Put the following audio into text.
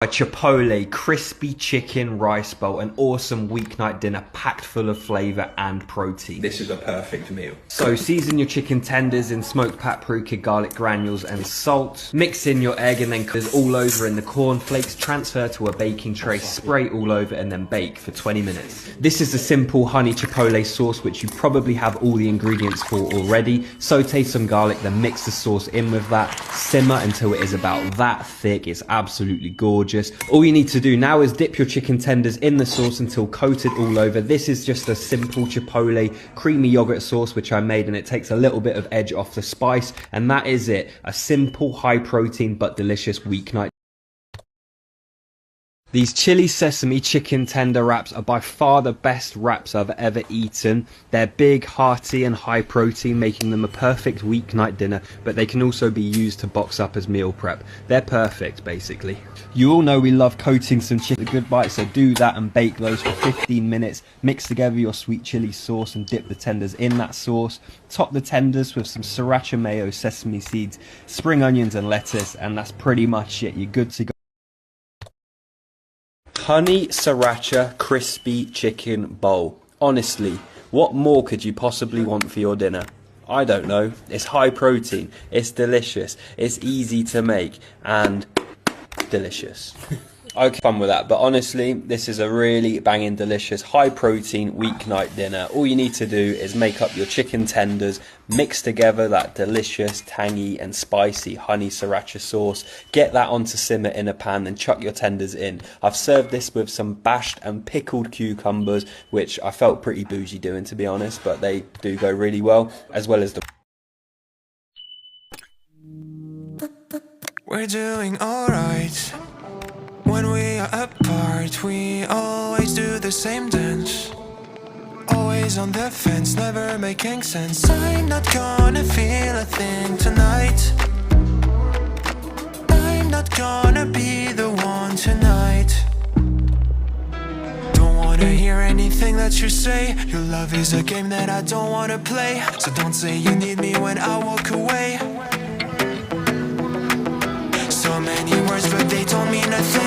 A Chipotle crispy chicken rice bowl, an awesome weeknight dinner packed full of flavour and protein. This is a perfect meal. So season your chicken tenders in smoked paprika, garlic granules and salt. Mix in your egg and then cook all over in the cornflakes. Transfer to a baking tray, spray all over and then bake for 20 minutes. This is the simple honey Chipotle sauce which you probably have all the ingredients for already. Saute some garlic, then mix the sauce in with that. Simmer until it is about that thick. It's absolutely gorgeous. All you need to do now is dip your chicken tenders in the sauce until coated all over. This is just a simple Chipotle creamy yogurt sauce which I made, and it takes a little bit of edge off the spice, and that is it. A simple high protein but delicious weeknight. These chili sesame chicken tender wraps are by far the best wraps I've ever eaten. They're big, hearty and high protein, making them a perfect weeknight dinner, but they can also be used to box up as meal prep. They're perfect, basically. You all know we love coating some chicken with good bites, so do that and bake those for 15 minutes. Mix together your sweet chili sauce and dip the tenders in that sauce. Top the tenders with some sriracha mayo, sesame seeds, spring onions and lettuce, and that's pretty much it. You're good to go. Honey Sriracha crispy chicken bowl. Honestly, what more could you possibly want for your dinner? I don't know. It's high protein, it's delicious, it's easy to make, and delicious. Okay, fun with that, but honestly, this is a really banging delicious high protein weeknight dinner. All you need to do is make up your chicken tenders, mix together that delicious, tangy and spicy honey sriracha sauce, get that onto simmer in a pan and chuck your tenders in. I've served this with some bashed and pickled cucumbers, which I felt pretty bougie doing, to be honest, but they do go really well, as well as the... We're doing alright. When we are apart, we always do the same dance. Always on the fence, never making sense. I'm not gonna feel a thing tonight. I'm not gonna be the one tonight. Don't wanna hear anything that you say. Your love is a game that I don't wanna play. So don't say you need me when I walk away. So many words but they don't mean nothing.